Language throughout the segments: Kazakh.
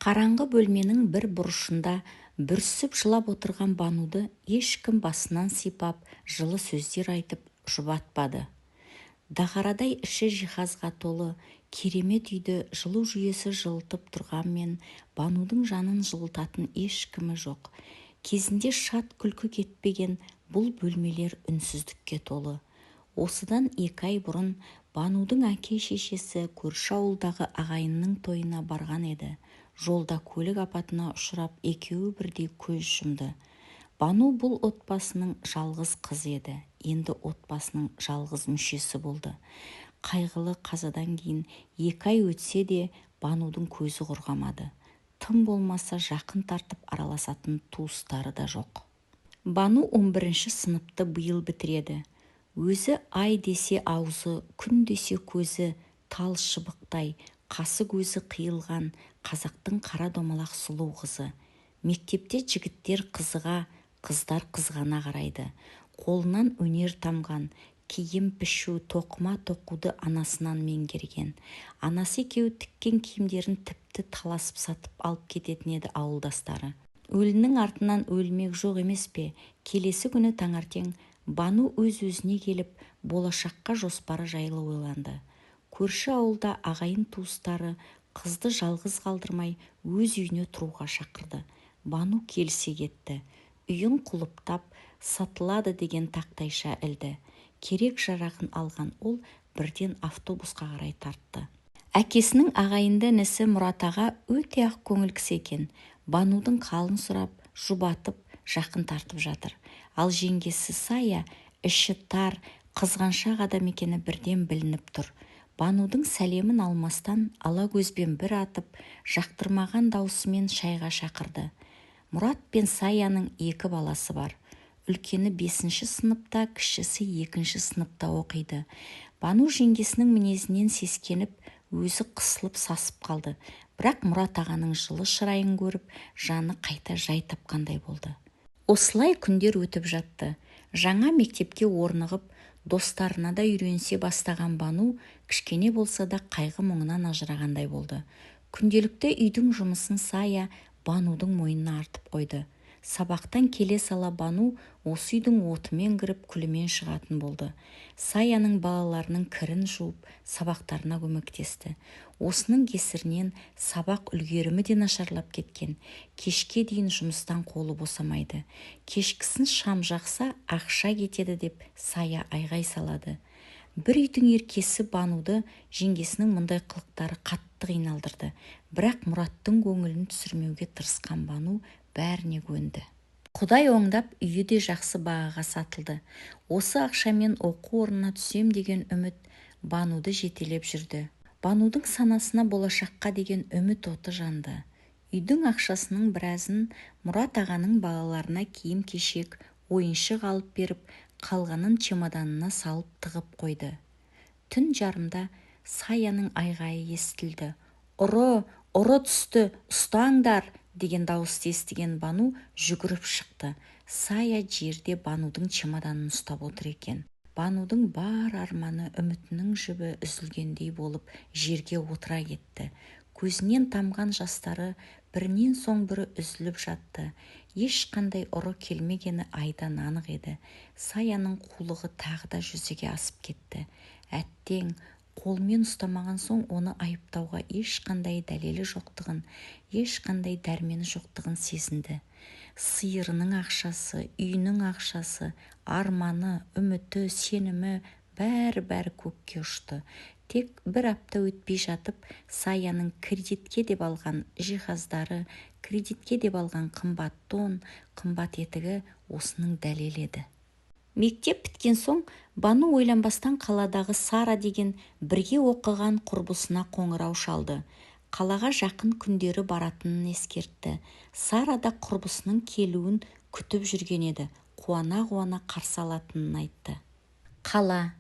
Қараңғы бөлменің бір бұрышында бүрсіп жылап отырған Бануды ешкім басынан сипап, жылы сөздер айтып жұбатпады. Дағарадай іші жиһазға толы, керемет үйді жылу жүйесі жылытып тұрғанмен, Банудың жанын жылытатын ешкімі жоқ. Кезінде шат күлкі кетпеген бұл бөлмелер үнсіздікке толы. Осыдан 2 ай бұрын Банудың әке-шешесі көрші ауылдағы ағайынның тойына барған еді. Жолда көлік апатына ұшырап, екеуі бірдей көз жұмды. Бану бұл отбасының жалғыз қызы еді. Енді отбасының жалғыз мүшесі болды. Қайғылы қазадан кейін 2 ай өтсе де Банудың көзі құрғамады. Тым болмаса жақын тартып араласатын туыстары да жоқ. Бану 11-ші сыныпты биыл бітіреді. Өзі ай десе аузы, күн десе көзі, тал шыбықтай, қасы көзі қиылған қазақтың қара домалақ сұлу қызы. Мектепте жігіттер қызыға, қыздар қызғана қарайды. Қолынан өнер тамған, киім пішу, тоқыма тоқуды анасынан меңгерген. Анасы екеуі тіккен киімдерін тіпті таласып сатып алып кететін еді ауылдастары. Өлінің артынан өлмек жоқ емес пе? Келесі күні таңертең Бану өз-өзіне келіп, болашаққа жоспары жайлы ойланды. Көрші ауылда ағайын туыстары қызды жалғыз қалдырмай өз үйіне тұруға шақырды. Бану келісе кетті. Үйін құлыптап, сатылады деген тақтайша ілді. Керек жарағын алған ол бірден автобусқа қарай тартты. Әкесінің ағайынды інісі Мұрат аға өте ақ көңіл кісі екен. Банудың қалын сұрап, жұбатып, жақын тартып жатыр. Ал жеңгесі Сая іші тар, қызғаншақ адам екені бірден білініп тұр. Банудың сәлемін алмастан ала көзбен бір атып, жақтырмаған даусымен шайға шақырды. Мұрат пен Саяның 2 баласы бар. Үлкені 5-ші сыныпта, кішісі 2-ші сыныпта оқиды. Бану жеңгесінің мінезінен сескеніп, өзі қысылып сасып қалды. Бірақ Мұрат ағаның жылы шырайын көріп, жаны қайта жай тапқандай болды. Осылай күндер өтіп жатты. Жаңа мектепке орнығып, достарына да үйренісе бастаған Бану кішкене болса да қайғы мұңынан ажырағандай болды. Күнделікті үйдің жұмысын Сая Банудың мойнына артып қойды. Сабақтан келе сала Бану осы үйдің отымен кіріп, күлімен шығатын болды. Саяның балаларының кірін жуып, сабақтарына көмектесті. Осының кесірінен сабақ үлгерімі де нашарлап кеткен. Кешке дейін жұмыстан қолы босамайды. Кешкісін шам жақса, ақша кетеді деп Сая айғай салады. Бір үйдің еркесі Бануды жеңгесінің мұндай қылықтары қатты қиналдырды. Бірақ Мұраттың көңілін түсірмеуге тырысқан Бану бәріне көнді. Құдай оңдап, үйі де жақсы бағаға сатылды. Осы ақшамен оқу орнына түсем деген үміт Бануды жетелеп жүрді. Банудың санасына болашаққа деген үміт оты жанды. Үйдің ақшасының біразын Мұрат ағаның балаларына киім-кешек, ойыншық алып беріп, қалғанын чемоданына салып тығып қойды. Түн жарымда Саяның айғайы естілді. Ұры түсті, ұстаңдар! деген дауысты естіген Бану жүгіріп шықты. Сая жерде Банудың чемоданын ұстап отыр екен. Банудың бар арманы, үмітінің жібі үзілгендей болып жерге отыра кетті. Көзінен тамған жастары бірінен соң бірі үзіліп жатты. Ешқандай ұры келмегені айдан анық еді. Саяның қулығы тағы да жүзеге асып кетті. Әттең, қолмен ұстамаған соң оны айыптауға ешқандай дәлелі жоқтығын, ешқандай дәрмені жоқтығын сезінді. Сиырының ақшасы, үйінің ақшасы, арманы, үміті, сенімі бәрі көкке ұшты. Тек бір апта өтпей жатып, Саяның кредитке деп алған жиһаздары, кредитке деп алған қымбат тон, қымбат етігі осының дәлелі еді. Мектеп біткен соң Бану ойланбастан қаладағы Сара деген бірге оқыған құрбысына қоңырау шалды. Қалаға жақын күндері баратынын ескертті. Сара да құрбысының келуін күтіп жүрген еді. Қуана-қуана қарсы алатынын айтты. Қала,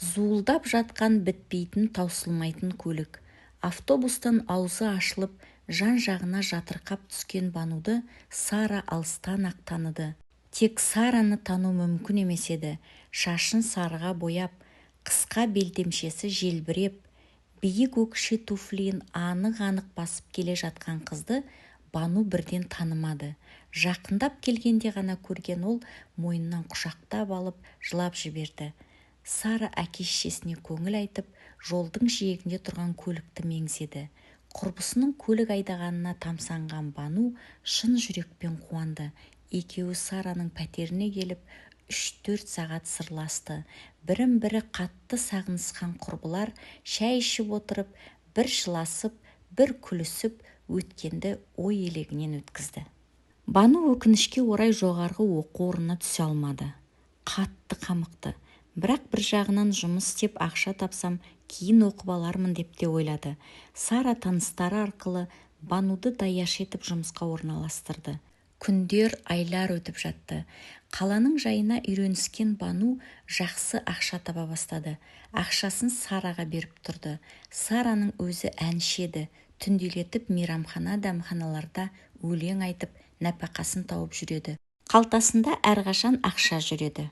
зуылдап жатқан бітпейтін таусылмайтын көлік. Автобустан аузы ашылып, жан-жағына жатырқап түскен Бануды Сара алыстан ақ таныды. Тек Сараны тану мүмкін емес еді. Шашын сарыға бояп, қысқа белдемшесі желбіреп, биік өкше туфлиін анық-анық басып келе жатқан қызды Бану бірден танымады. Жақындап келгенде ғана көрген ол мойнынан құшақтап алып жылап жіберді. Сара әке-шешесіне көңіл айтып, жолдың жиегінде тұрған көлікті меңзеді. Құрбысының көлік айдағанына тамсанған Бану шын жүрекпен қуанды. Екеуі Сараның пәтеріне келіп, 3-4 сағат сырласты. Бірін-бірі қатты сағынысқан құрбылар шәй ішіп отырып, бір жыласып, бір күлісіп, өткенді ой елегінен өткізді. Бану өкінішке орай жоғарғы оқу орнына түсе алмады. Қатты қамықты. Бірақ бір жағынан жұмыс істеп ақша тапсам, кейін оқып алармын деп те ойлады. Сара таныстары арқылы Бануды даяшы етіп жұмысқа орналастырды. Күндер, айлар өтіп жатты. Қаланың жайына үйреніскен Бану жақсы ақша таба бастады. Ақшасын Сараға беріп тұрды. Сараның өзі әнші еді. Түнделетіп мейрамхана дәмханаларда өлең айтып, нәпақасын тауып жүреді. Қалтасында әрқашан ақша жүреді.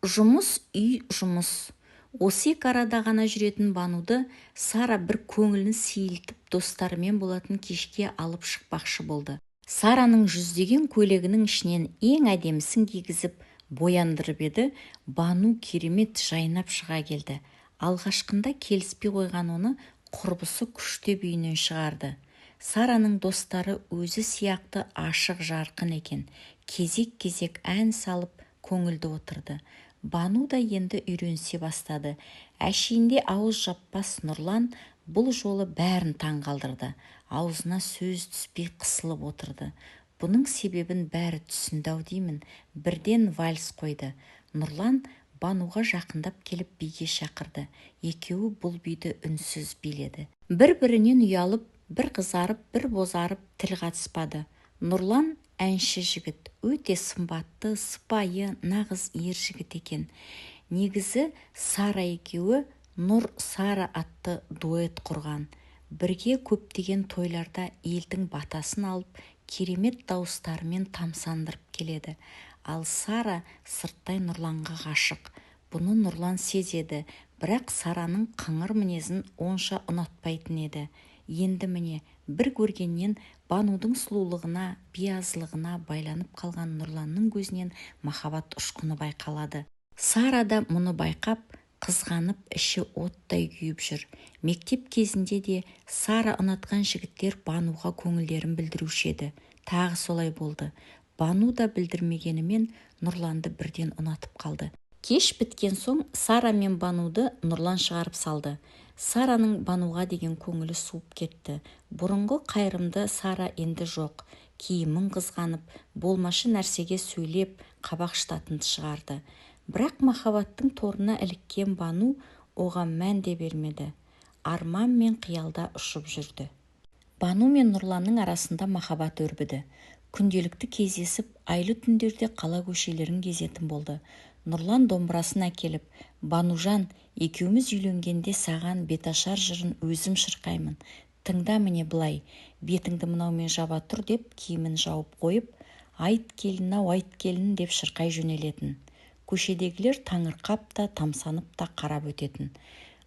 Жұмыс, үй, жұмыс. Осы екі арада ғана жүретін Бануды Сара бір көңілін сейілтіп, достарымен болатын кешке алып шықпақшы болды. Сараның жүздеген көйлегінің ішінен ең әдемісін кигізіп, бояндырып еді, Бану керемет жайнап шыға келді. Алғашқында келіспей қойған оны құрбысы күштеп үйінен шығарды. Сараның достары өзі сияқты ашық жарқын екен. Кезек-кезек ән салып, көңілді отырды. Бану да енді үйренісе бастады. Әшейінде ауыз жаппас Нұрлан бұл жолы бәрін таң қалдырды. Аузына сөз түспей қысылып отырды. Бұның себебін бәрі түсінді-ау деймін. Бірден вальс қойды. Нұрлан Бануға жақындап келіп биге шақырды. Екеуі бұл биді үнсіз биледі. Бір-бірінен ұялып, бір қызарып, бір бозарып тіл қатыспады. Нұрлан әнші жігіт, өте сымбатты, сыпайы, нағыз ер жігіт екен. Негізі Сара екеуі Нұр Сара атты дуэт құрған. Бірге көптеген тойларда елдің батасын алып, керемет дауыстарымен тамсандырып келеді. Ал Сара сырттай Нұрланға ғашық. Бұны Нұрлан сезеді, бірақ Сараның қыңыр мінезін онша ұнатпайтын еді. Енді міне, бір көргеннен Банудың сұлулығына, биязылығына байланып қалған Нұрланның көзінен махаббат ұшқыны байқалады. Сара да мұны байқап, қызғанып, іші оттай күйіп жүр. Мектеп кезінде де Сара ұнатқан жігіттер Бануға көңілдерін білдіруші еді. Тағы солай болды. Бану да білдірмегенімен Нұрланды бірден ұнатып қалды. Кеш біткен соң Сара мен Бануды Нұрлан шығарып салды. Сараның Бануға деген көңілі суып кетті. Бұрынғы қайырымды Сара енді жоқ. Киімін қызғанып, болмашы нәрсеге сөйлеп, қабақ шытатынды шығарды. Бірақ махаббаттың торына іліккен Бану оған мән де бермеді. Арман мен қиялда ұшып жүрді. Бану мен Нұрланның арасында махаббат өрбіді. Күнделікті кездесіп, айлы түндерде қала көшелерін кезетін болды. Нұрлан домбырасын әкеліп, Банужан, екеуміз үйленгенде саған беташар жырын өзім шырқаймын. Тыңда міне былай, бетіңді мынаумен жаба тұр деп киімін жауып қойып, айт келін-ау, айт келін деп шырқай жөнелетін. Көшедегілер таңырқап та, тамсанып та қарап өтетін.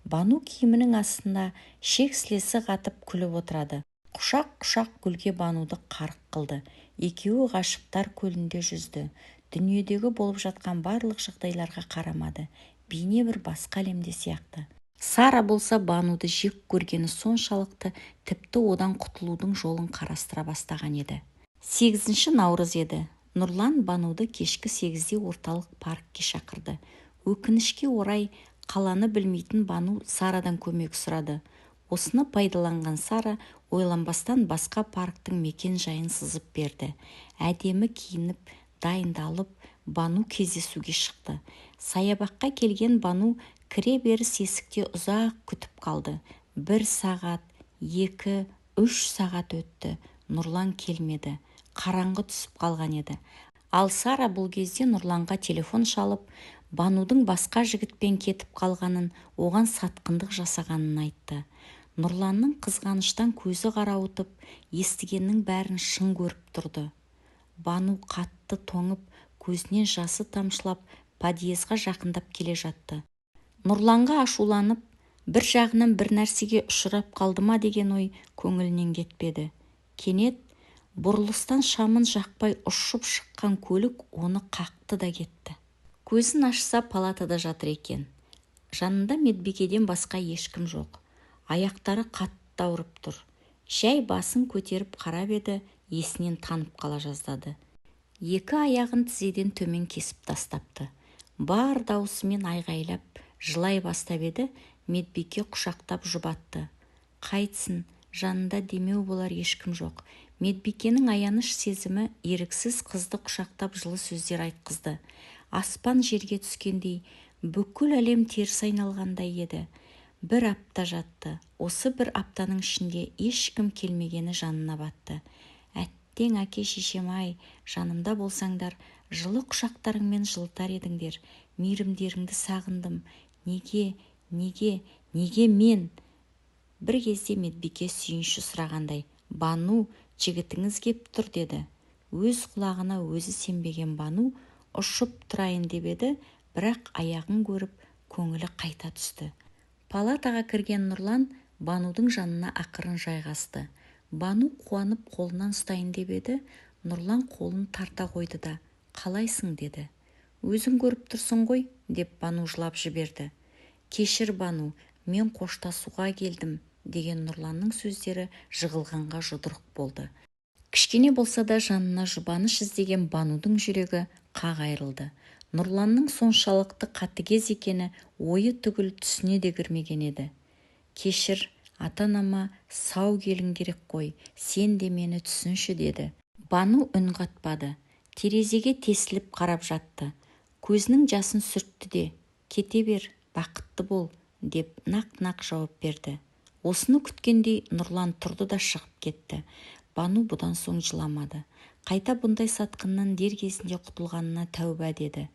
Бану киімінің астында шек-сілесі қатып күліп отырады. Құшақ-құшақ гүлге Бануды қарық қылды. Екеуі ғашықтар көлінде жүзді. Дүниедегі болып жатқан барлық жағдайларға қарамады. Бейне бір басқа әлемде сияқты. Сара болса Бануды жек көргені соншалықты, тіпті одан құтылудың жолын қарастыра бастаған еді. 8 наурыз еді. Нұрлан Бануды кешкі 8-де орталық паркке шақырды. Өкінішке орай қаланы білмейтін Бану Сарадан көмек сұрады. Осыны пайдаланған Сара ойланбастан басқа парктың мекен жайын сызып берді. Әдемі киініп, дайындалып, Бану кездесуге шықты. Саябаққа келген Бану кіре беріс есікте ұзақ күтіп қалды. 1 сағат, 2, 3 сағат өтті. Нұрлан келмеді. Қараңғы түсіп қалған еді. Ал Сара бұл кезде Нұрланға телефон шалып, Банудың басқа жігітпен кетіп қалғанын, оған сатқындық жасағанын айтты. Нұрланның қызғаныштан көзі қарауытып, естігеннің бәрін шын көріп тұрды. Бану қатты тоңып, көзінен жасы тамшылап, подъезға жақындап келе жатты. Нұрланға ашуланып, бір жағынан бір нәрсеге ұшырап қалды ма деген ой көңілінен кетпеді. Кенет бұрылыстан шамын жақпай ұшып шыққан көлік оны қақты да кетті. Көзін ашса, палатада жатыр екен. Жанында медбикеден басқа ешкім жоқ. Аяқтары қатты ауырып тұр. Жай басын көтеріп қарап еді, есінен танып қала жаздады. Екі аяғын тізеден төмен кесіп тастапты. Бар даусымен айғайлап, жылай бастап еді, медбике құшақтап жұбатты. Қайтсын, жанында демеу болар ешкім жоқ. Медбикенің аяныш сезімі еріксіз қызды құшақтап жылы сөздер айтқызды. Аспан жерге түскендей, бүкіл әлем теріс айналғандай еді. Бір апта жатты. Осы бір аптаның ішінде ешкім келмегені жанына батты. Әттең әке-шешем-ай, жанымда болсаңдар, жылы құшақтарыңмен жылытар едіңдер. Мейірімдеріңді сағындым. Неге мен? Бір кезде медбике сүйінші сұрағандай, «Бану, жігітіңіз кеп тұр» деді. Өз құлағына өзі сенбеген Бану ұшып тұрайын деп еді, бірақ аяғын көріп, көңілі қайта түсті. Палатаға кірген Нұрлан Банудың жанына ақырын жайғасты. Бану қуанып қолынан ұстайын деп еді, Нұрлан қолын тарта қойды да, «Қалайсың?» деді. «Өзің көріп тұрсың ғой», деп Бану жылап жіберді. «Кешір, Бану, мен қоштасуға келдім», деген Нұрланның сөздері жығылғанға жұдырық болды. Кішкене болса да жанына жұбаныш іздеген Банудың жүрегі қақ айырылды. Нұрланның соншалықты қатыгез екені ойы түгіл түсіне де кірмеген еді. «Кешір, ата-анама сау келің керек қой, сен де мені түсінші» деді. Бану үн қатпады. Терезеге тесіліп қарап жатты. Көзінің жасын сүртті де, «Кете бер, бақытты бол», деп нақ-нақ жауап берді. Осыны күткендей Нұрлан тұрды да шығып кетті. Бану бұдан соң жыламады. Қайта бұндай сатқыннан дер кезінде құтылғанына тәуба деді.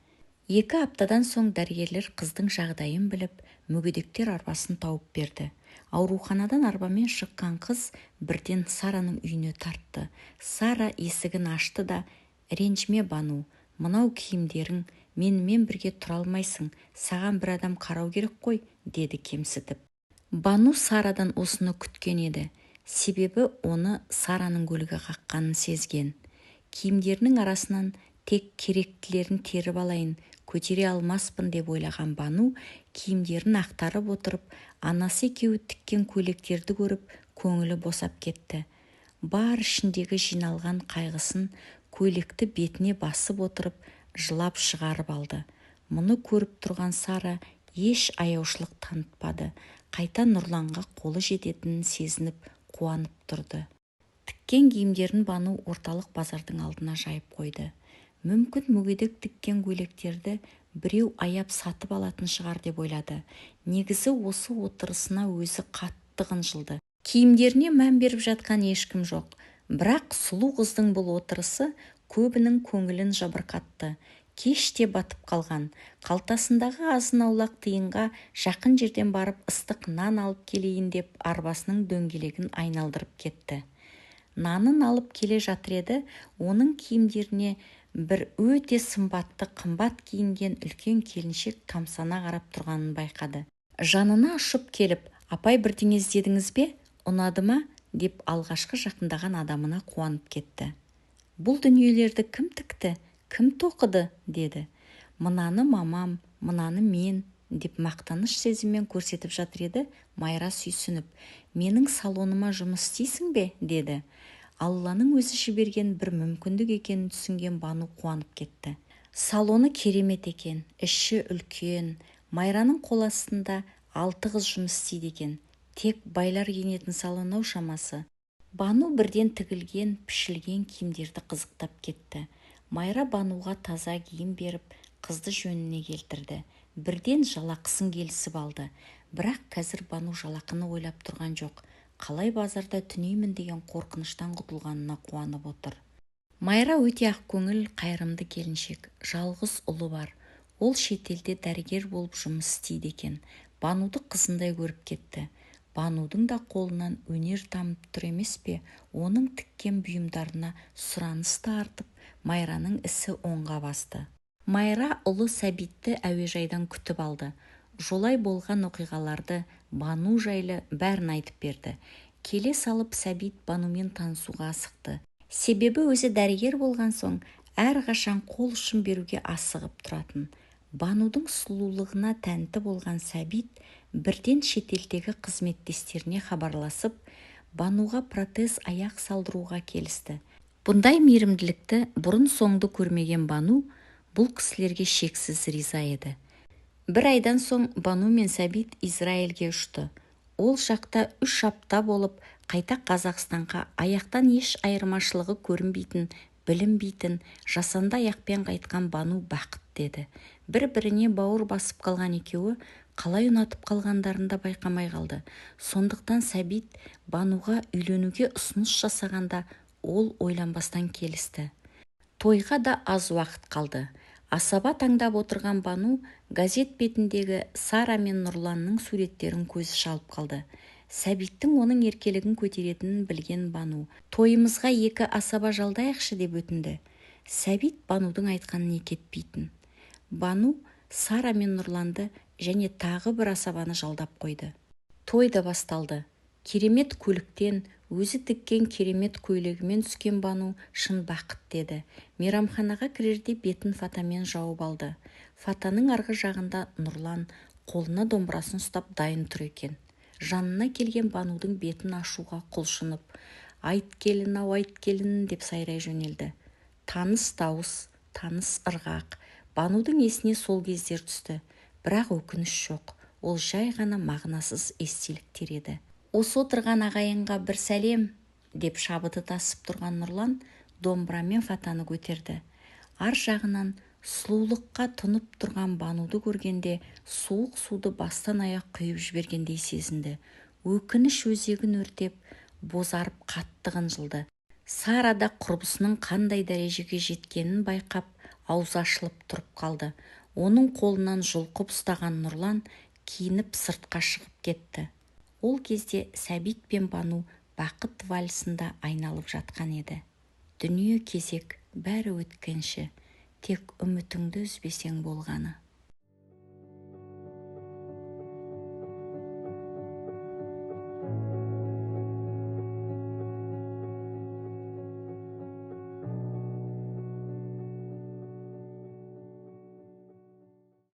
2 аптадан соң дәрігерлер қыздың жағдайын біліп, мүгедектер арбасын тауып берді. Ауруханадан арбамен шыққан қыз бірден Сараның үйіне тартты. Сара есігін ашты да, «Ренжіме, Бану, мынау киімдерің, менімен бірге тұра алмайсың, саған бір адам қарау керек қой», деді кемсітіп. Бану Сарадан осыны күткен еді, себебі оны Сараның көлігі қаққанын сезген. Киімдерінің арасынан тек керектілерін теріп алайын, көтере алмаспын деп ойлаған Бану киімдерін ақтарып отырып, анасы екеуі тіккен көйлектерді көріп, көңілі босап кетті. Бар ішіндегі жиналған қайғысын көйлекті бетіне басып отырып, жылап шығарып алды. Мұны көріп тұрған Сара еш аяушылық танытпады. Қайта Нұрланға қолы жететінін сезініп, қуанып тұрды. Тіккен киімдерін Бану орталық базардың алдына жайып қойды. Мүмкін мүгедек тіккен көйлектерді біреу аяп сатып алатын шығар деп ойлады. Негізі осы отырысына өзі қатты қынжылды. Киімдеріне мән беріп жатқан ешкім жоқ. Бірақ сұлу қыздың бұл отырысы көбінің көңілін жабырқатты. Кеш те батып қалған. Қалтасындағы азын-аулақ тиынға жақын жерден барып ыстық нан алып келейін деп арбасының дөңгелегін айналдырып кетті. Нанын алып келе жатыр еді, оның киімдеріне бір өте сымбатты, қымбат киінген үлкен келіншек тамсана қарап тұрғанын байқады. Жанына ұшып келіп, «Апай, бірдеңе іздедіңіз бе? Ұнады ма?» деп алғашқы жақындаған адамына қуанып кетті. «Бұл дүниелерді кім тікті? Кім тоқыды?» деді. «Мынаны мамам, мынаны мен», деп мақтаныш сезіммен көрсетіп жатыр еді, Майра сүйсініп, «Менің салоныма жұмыс істейсің бе?» деді. Алланың өзі жіберген бір мүмкіндік екенін түсінген Бану қуанып кетті. Салоны керемет екен, іші үлкен. Майраның қол астында 6 қыз жұмыс істейді екен. Тек байлар киінетін салон-ау шамасы. Бану бірден тігілген, пішілген киімдерді қызықтап кетті. Майра Бануға таза киім беріп, қызды жөніне келтірді. Бірден жалақысын келісіп алды. Бірақ қазір Бану жалақыны ойлап тұрған жоқ. Қалай базарда түнеймін деген қорқыныштан құтылғанына қуанып отыр. Майра өте ақкөңіл, қайырымды келіншек. Жалғыз ұлы бар. Ол шетелде дәрігер болып жұмыс істейді екен. Бануды қызындай көріп кетті. Банудың да қолынан өнер дамып тұр емес пе? Оның тіккен бұйымдарына сұраныс та артып, Майраның ісі оңға басты. Майра ұлы Сәбитті әуежайдан күтіп алды. жолай болған оқиғаларды, Бану жайлы бәрін айтып берді. Келе салып Сәбит Банумен танысуға асықты. Себебі өзі дәрігер болған соң әрқашан қол ұшын беруге асығып тұратын. Банудың сұлулығына тәнті болған Сәбит бірден шетелдегі қызметтестеріне хабарласып, Бануға протез аяқ салдыруға келісті. Бұндай мейірімділікті бұрын соңды көрмеген Бану бұл кісілерге шексіз риза еді. Бір айдан соң Бану мен Сәбит Израильге ұшты. Ол жақта 3 апта болып, қайта Қазақстанға аяқтан еш айырмашылығы көрінбейтін, білінбейтін, жасанды аяқпен қайтқан Бану бақыт деді. Бір-біріне бауыр басып қалған екеуі қалай ұнатып қалғандарын да байқамай қалды. Сондықтан Сәбит Бануға үйленуге ұсыныс жасағанда ол ойланбастан келісті. Тойға да аз уақыт қалды. Асаба таңдап отырған Бану газет бетіндегі Сара мен Нұрланның суреттерін көзі шалып қалды. Сәбиттің оның еркелігін көтеретінін білген Бану тойымызға 2 асаба жалдайықшы деп өтінді. Сәбит Банудың айтқанын кетпейтін. Бану Сара мен Нұрланды және тағы бір асабаны жалдап қойды. Той да басталды. Керемет көліктен, өзі тіккен керемет көйлегімен түскен Бану шын бақыт деді. Мейрамханаға кірерде бетін фатамен жауып алды. Фатаның арғы жағында Нұрлан қолына домбырасын ұстап дайын тұр екен. Жанына келген Банудың бетін ашуға құлшынып, «Айт келін-ау, айт келін» деп сайрай жөнелді. Таныс дауыс, таныс ырғақ. Банудың есіне сол кездер түсті. Бірақ өкініш жоқ. Ол жай ғана мағынасыз естеліктер еді. Осы отырған ағайынға бір сәлем деп шабыты тасып тұрған Нұрлан домбырамен фатаны көтерді. Ар жағынан сұлулыққа тұнып тұрған Бануды көргенде суық суды бастан аяқ құйып жібергендей сезінді. Өкініш өзегін өртеп, бозарып қатты қынжылды. Сара да құрбысының қандай дәрежеге жеткенін байқап, аузы ашылып тұрып қалды. Оның қолынан жұлқып ұстаған Нұрлан киініп сыртқа шығып кетті. Ол кезде Сәбит пен Бану бақыт вальсында айналып жатқан еді. Дүние кезек, бәрі өткенші, тек үмітіңді үзбесең болғаны.